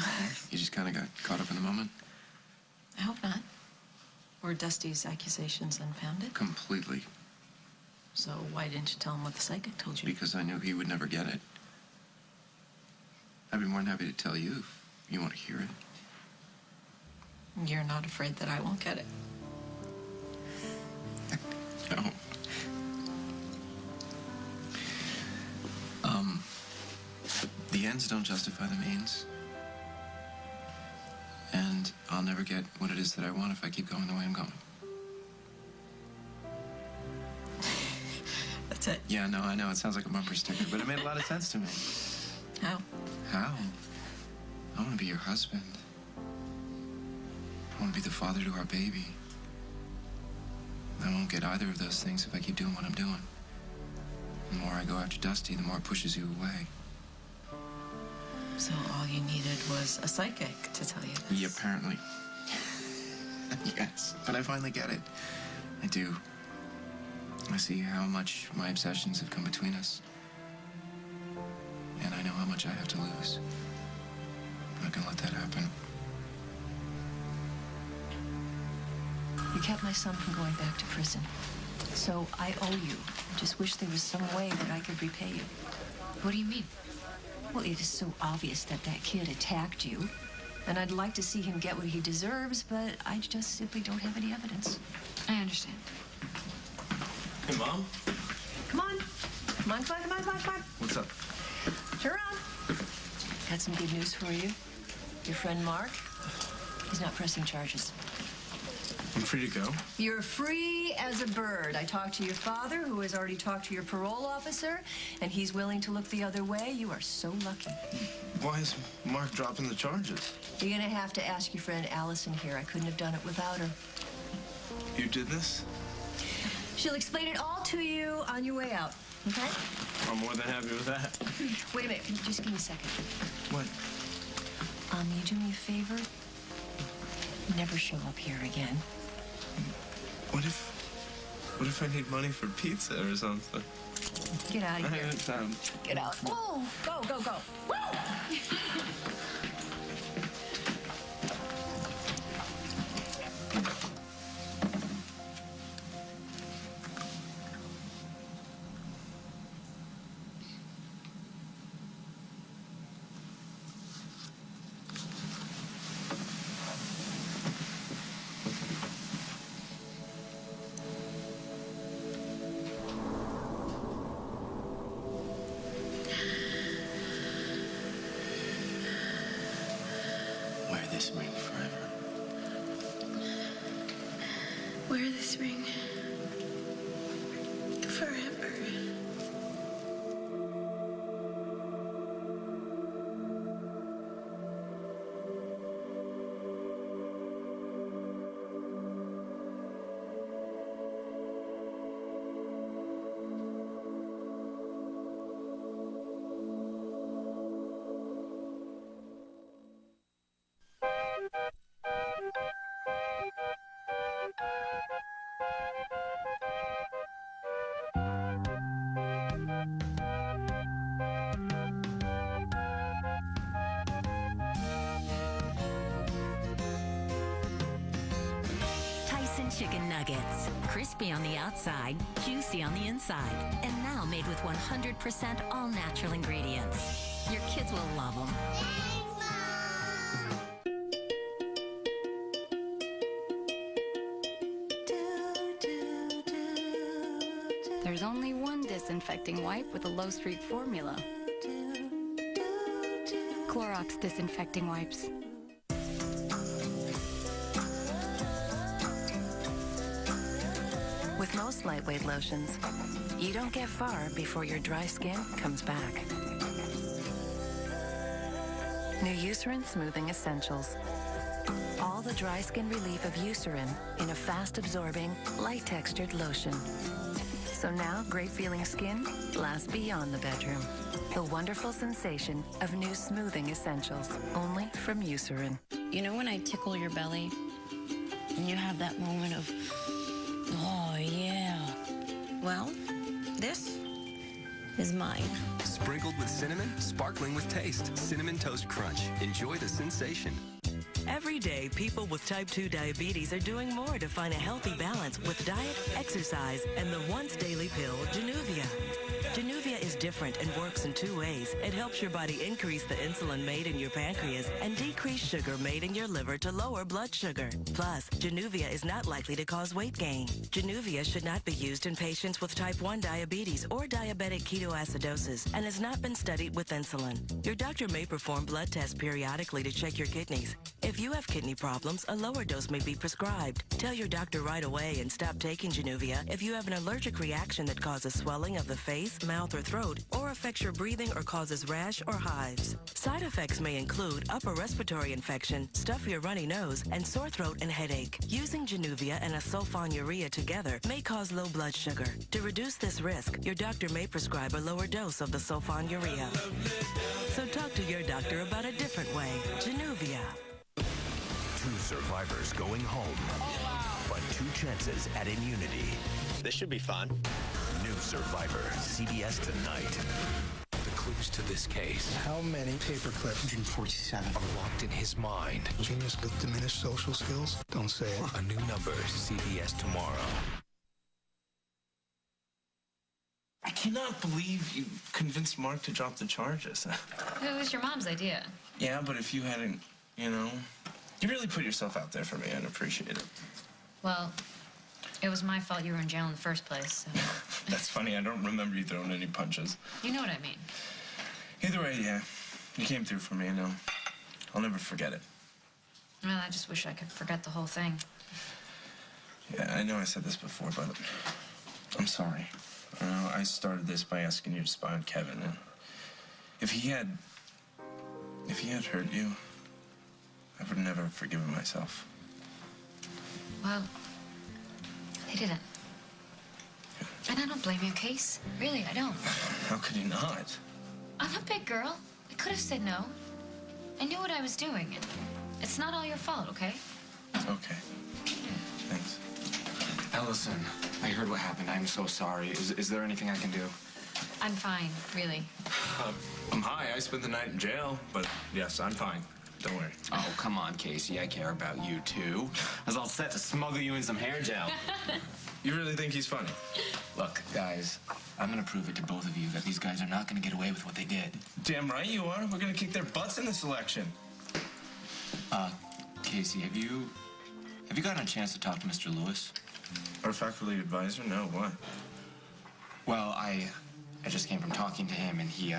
You just kind of got caught up in the moment? I hope not. Were Dusty's accusations unfounded? Completely. So why didn't you tell him what the psychic told you? Because I knew he would never get it. I'd be more than happy to tell you if you want to hear it. You're not afraid that I won't get it? No. The ends don't justify the means. And I'll never get what it is that I want if I keep going the way I'm going. That's it? Yeah, no, I know. It sounds like a bumper sticker, but it made a lot of sense to me. How? How? I want to be your husband. I want to be the father to our baby. I won't get either of those things if I keep doing what I'm doing. The more I go after Dusty, the more it pushes you away. So all you needed was a psychic to tell you this? Yeah, apparently. Yes, but I finally get it. I do. I see how much my obsessions have come between us. And I know how much I have to lose. I'm not gonna let that happen. You kept my son from going back to prison. So I owe you. I just wish there was some way that I could repay you. What do you mean? Well, it is so obvious that that kid attacked you. And I'd like to see him get what he deserves, but I just simply don't have any evidence. I understand. Hey, Mom. Come on. Come on, come on, come on, come on, come on. What's up? Turn around. Got some good news for you. Your friend Mark, he's not pressing charges. I'm free to go. You're free as a bird. I talked to your father, who has already talked to your parole officer, and he's willing to look the other way. You are so lucky. Why is Mark dropping the charges? You're gonna have to ask your friend Allison here. I couldn't have done it without her. You did this? She'll explain it all to you on your way out, okay? I'm more than happy with that. Wait a minute, can you just give me a second? What? You do me a favor? Never show up here again. What if I need money for pizza or something? Get out of here. Time. Get out. Oh, go, go, go. Woo! Wear this ring forever. Wear this ring forever. chicken nuggets. Crispy on the outside, juicy on the inside. And now made with 100% all-natural ingredients. Your kids will love them. There's only one disinfecting wipe with a low-streak formula. Clorox disinfecting wipes. With most lightweight lotions, you don't get far before your dry skin comes back. New Eucerin Smoothing Essentials. All the dry skin relief of Eucerin in a fast-absorbing, light-textured lotion. So now great-feeling skin lasts beyond the bedroom. The wonderful sensation of new Smoothing Essentials, only from Eucerin. You know when I tickle your belly and you have that moment of, oh yeah. Well, this is mine. Sprinkled with cinnamon, sparkling with taste. Cinnamon Toast Crunch. Enjoy the sensation. Every day, people with type 2 diabetes are doing more to find a healthy balance with diet, exercise, and the once-daily pill, Januvia. Januvia is different and works in 2 ways. It helps your body increase the insulin made in your pancreas and decrease sugar made in your liver to lower blood sugar. Plus, Januvia is not likely to cause weight gain. Januvia should not be used in patients with type 1 diabetes or diabetic ketoacidosis and has not been studied with insulin. Your doctor may perform blood tests periodically to check your kidneys. If you have kidney problems, a lower dose may be prescribed. Tell your doctor right away and stop taking Januvia if you have an allergic reaction that causes swelling of the face, mouth, or throat, or affects your breathing or causes rash or hives. Side effects may include upper respiratory infection, stuffy or runny nose, and sore throat and headache. Using Januvia and a sulfonylurea together may cause low blood sugar. To reduce this risk, your doctor may prescribe a lower dose of the sulfonylurea. So talk to your doctor about a different way. Januvia. 2 survivors going home, but 2 chances at immunity. This should be fun. New Survivor, CBS tonight. The clues to this case. How many paper clips? 147. Are locked in his mind. Genius with diminished social skills? Don't say it. A new number, CBS tomorrow. I cannot believe you convinced Mark to drop the charges. It was your mom's idea. Yeah, but if you hadn't, you know, you really put yourself out there for me. I'd appreciate it. Well, it was my fault you were in jail in the first place. So. That's funny. I don't remember you throwing any punches. You know what I mean. Either way, yeah. You came through for me, and I'll never forget it. Well, I just wish I could forget the whole thing. Yeah, I know I said this before, but I'm sorry. I started this by asking you to spy on Kevin, and if he had hurt you, I would never have forgiven myself. Well, they didn't. And I don't blame you, Case. Really, I don't. How could you not? I'm a big girl. I could have said no. I knew what I was doing. It's not all your fault, okay? Okay. Thanks. Allison, I heard what happened. I'm so sorry. Is there anything I can do? I'm fine, really. I'm high. I spent the night in jail, but yes, I'm fine. Don't worry. Oh, come on, Casey. I care about you, too. I was all set to smuggle you in some hair gel. You really think he's funny? Look, guys, I'm gonna prove it to both of you that these guys are not gonna get away with what they did. Damn right you are. We're gonna kick their butts in this election. Casey, have you gotten a chance to talk to Mr. Lewis? Our faculty advisor? No, what? Well, I just came from talking to him, and he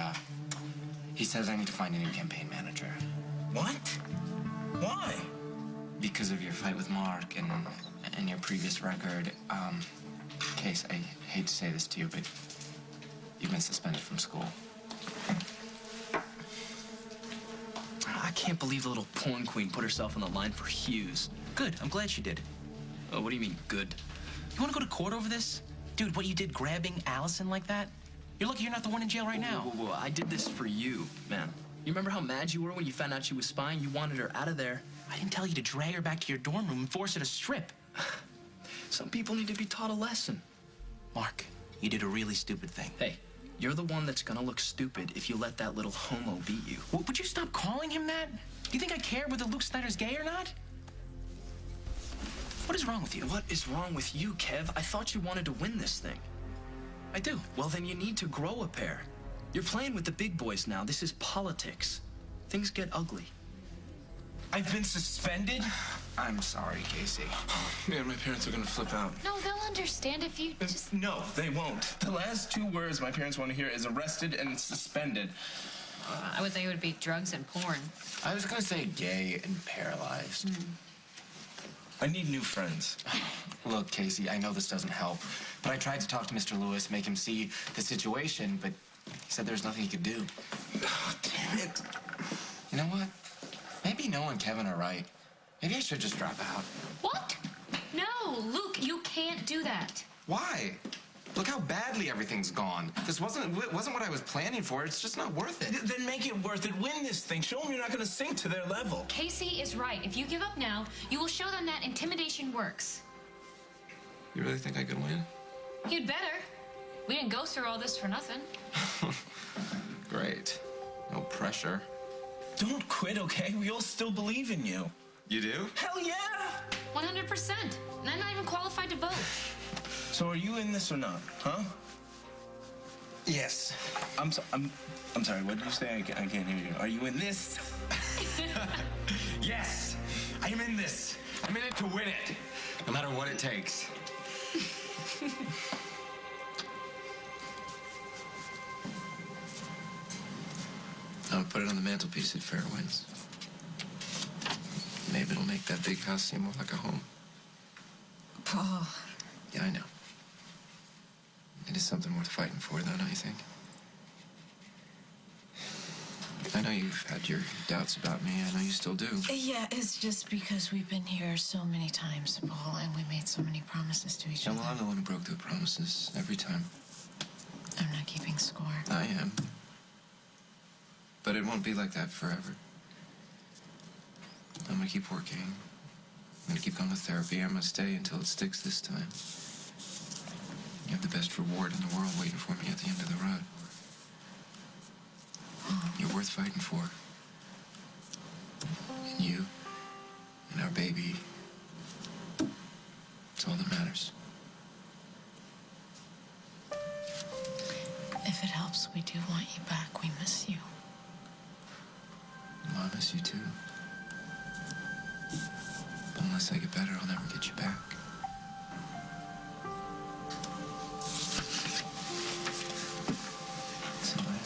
says I need to find a new campaign manager. What? Why? Because of your fight with Mark and your previous record. Case, I hate to say this to you, but you've been suspended from school. I can't believe the little porn queen put herself on the line for Hughes. Good, I'm glad she did. Oh, what do you mean, good? You want to go to court over this? Dude, what you did grabbing Allison like that? You're lucky you're not the one in jail right now. Whoa, I did this for you, man. You remember how mad you were when you found out she was spying? You wanted her out of there. I didn't tell you to drag her back to your dorm room and force her to strip. Some people need to be taught a lesson. Mark, you did a really stupid thing. Hey, you're the one that's gonna look stupid if you let that little homo beat you. Would you stop calling him that? Do you think I care whether Luke Snyder's gay or not? What is wrong with you? What is wrong with you, Kev? I thought you wanted to win this thing. I do. Well, then you need to grow a pair. You're playing with the big boys now. This is politics. Things get ugly. I've been suspended? I'm sorry, Casey. Man, my parents are gonna flip out. No, they'll understand if you just... No, they won't. The last 2 words my parents want to hear is arrested and suspended. I would think it would be drugs and porn. I was gonna say gay and paralyzed. I need new friends. Look, Casey, I know this doesn't help, but I tried to talk to Mr. Lewis, make him see the situation, but he said there's nothing he could do. Oh, damn it. You know what? Maybe Noah and Kevin are right. Maybe I should just drop out. What? No, Luke, you can't do that. Why? Look how badly everything's gone. This wasn't what I was planning for. It's just not worth it. Then make it worth it. Win this thing. Show them you're not going to sink to their level. Casey is right. If you give up now, you will show them that intimidation works. You really think I could win? You'd better. We didn't go through all this for nothing. Great. No pressure. Don't quit, okay? We all still believe in you. You do? Hell yeah! 100%. And I'm not even qualified to vote. So are you in this or not, huh? Yes. I'm sorry, what did you say? I can't hear you. Are you in this? Yes! I'm in this. I'm in it to win it. No matter what it takes. I'll put it on the mantelpiece at Fairwinds. Maybe it'll make that big house seem more like a home. Paul. Yeah, I know. It is something worth fighting for, though, don't you think? I know you've had your doubts about me. I know you still do. Yeah, it's just because we've been here so many times, Paul, and we made so many promises to each Yeah, other. well, I'm the one who broke the promises every time. I'm not keeping score. I am. But it won't be like that forever. I'm gonna keep working. I'm gonna keep going to therapy. I'm gonna stay until it sticks this time. You have the best reward in the world waiting for me at the end of the road. You're worth fighting for. And you and our baby. It's all that matters. If it helps, we do want you back. We miss you. Well, I miss you too. But unless I get better, I'll never get you back. See you later.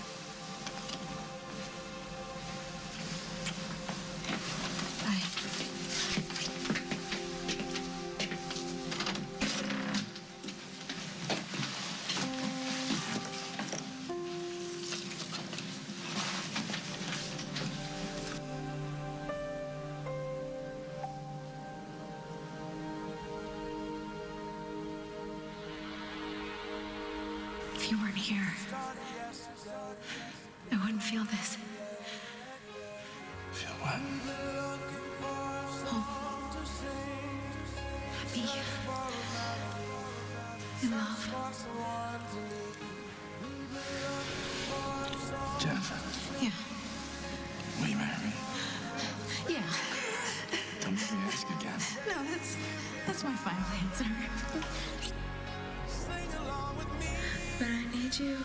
If you weren't here, I wouldn't feel this. Feel what? Home. Happy. In love. Jennifer, Yeah. will you marry me? Yeah. Don't make me ask again. No, that's my final answer. But I need you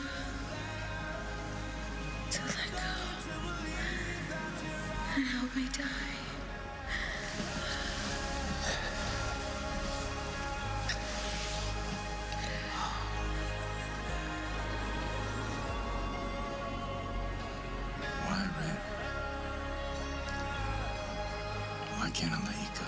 to let go and help me die. Why, Red? Why can't I let you go?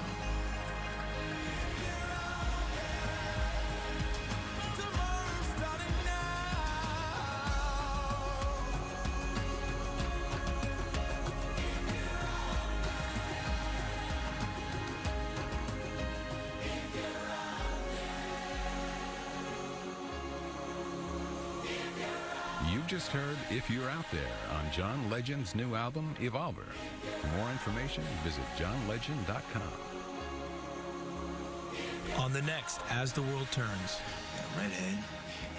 You've just heard If You're Out There on John Legend's new album, Evolver. For more information, visit johnlegend.com. On the next As the World Turns. Got a redhead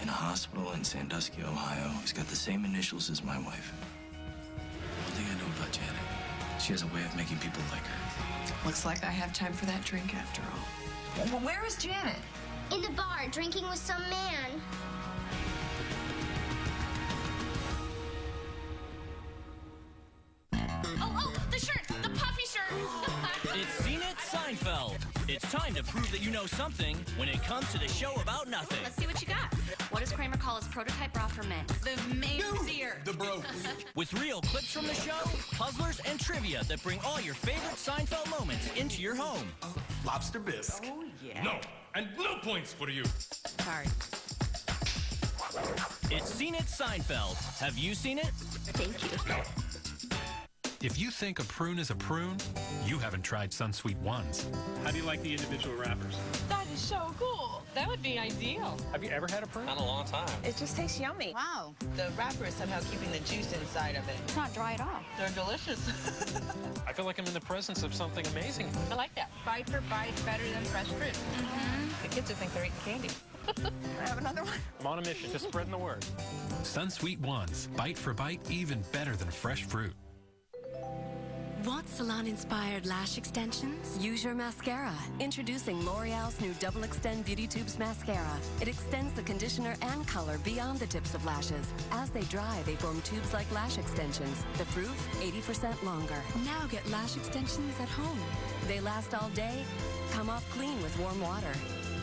in a hospital in Sandusky, Ohio. He's got the same initials as my wife. One thing I know about Janet, She has a way of making people like her. Looks like I have time for that drink after all. Well, where is Janet? In the bar, drinking with some man. Oh, the shirt! The puffy shirt! It's Seen It, Seinfeld. It's time to prove that you know something when it comes to the show about nothing. Let's see what you got. What does Kramer call his prototype bra for men? The mazier. The bro. With real clips from the show, puzzlers, and trivia that bring all your favorite Seinfeld moments into your home. Lobster bisque. Oh, yeah. No, and no points for you. Sorry. It's Seen It, Seinfeld. Have you seen it? Thank you. No. If you think a prune is a prune, you haven't tried Sunsweet Ones. How do you like the individual wrappers? That is so cool. That would be ideal. Have you ever had a prune? Not in a long time. It just tastes yummy. Wow. The wrapper is somehow keeping the juice inside of it. It's not dry at all. They're delicious. I feel like I'm in the presence of something amazing. I like that. Bite for bite, better than fresh fruit. The kids will think they're eating candy. Can I have another one? I'm on a mission, just spreading the word. Sunsweet Ones, bite for bite, even better than fresh fruit. Want salon-inspired lash extensions? Use your mascara. Introducing L'Oreal's new Double Extend Beauty Tubes Mascara. It extends the conditioner and color beyond the tips of lashes. As they dry, they form tubes like lash extensions. The proof, 80% longer. Now get lash extensions at home. They last all day, come off clean with warm water.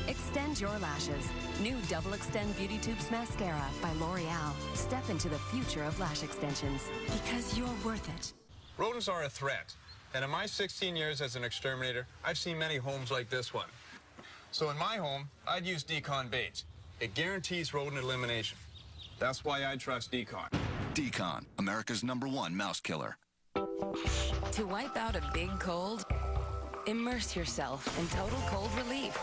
Extend your lashes. New Double Extend Beauty Tubes Mascara by L'Oreal. Step into the future of lash extensions. Because you're worth it. Rodents are a threat, and in my 16 years as an exterminator, I've seen many homes like this one. So in my home, I'd use Decon baits. It guarantees rodent elimination. That's why I trust Decon. Decon, America's #1 mouse killer. To wipe out a big cold, immerse yourself in total cold relief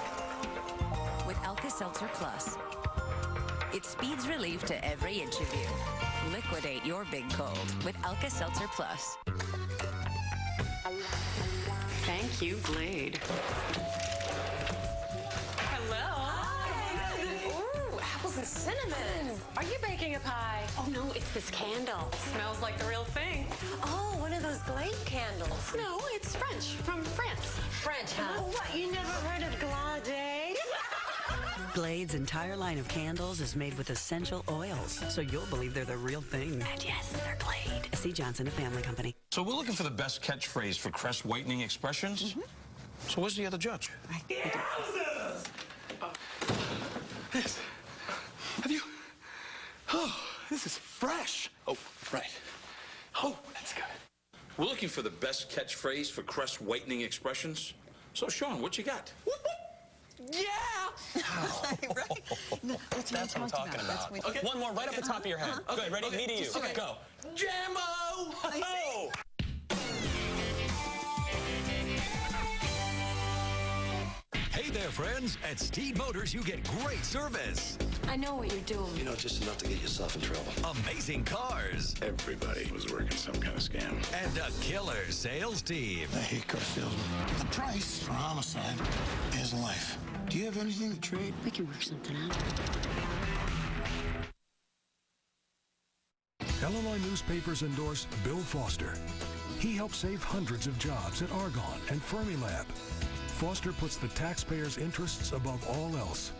with Alka-Seltzer Plus. It speeds relief to every inch of you. Liquidate your big cold with Alka-Seltzer Plus. Thank you, Glade. Hello. Hi. Ooh, apples and cinnamon. Are you baking a pie? Oh, no, it's this candle. Smells like the real thing. Oh, one of those Glade candles. No, it's French, from France. French, huh? Oh, what? You never heard of Glade? Glade's entire line of candles is made with essential oils, so you'll believe they're the real thing. And yes, they're Glade. C. Johnson, a family company. So we're looking for the best catchphrase for crest whitening expressions? So where's the other judge? This. Have you? Oh, this is fresh. Oh, right. Oh, that's good. We're looking for the best catchphrase for crest whitening expressions. So, Sean, what you got? Yeah! Right? No, that's what I'm talking about. Okay, one more right up the top of your head. Good, ready? Me to you. Okay. Go. Jammo! Oh! Hey there, friends. At Steed Motors, you get great service. I know what you're doing. You know, just enough to get yourself in trouble. Amazing cars. Everybody was working some kind of scam. And a killer sales team. I hate car salesmen. The price for homicide is life. Do you have anything to trade? We can work something out. Illinois newspapers endorse Bill Foster. He helped save hundreds of jobs at Argonne and Fermilab. Foster puts the taxpayers' interests above all else.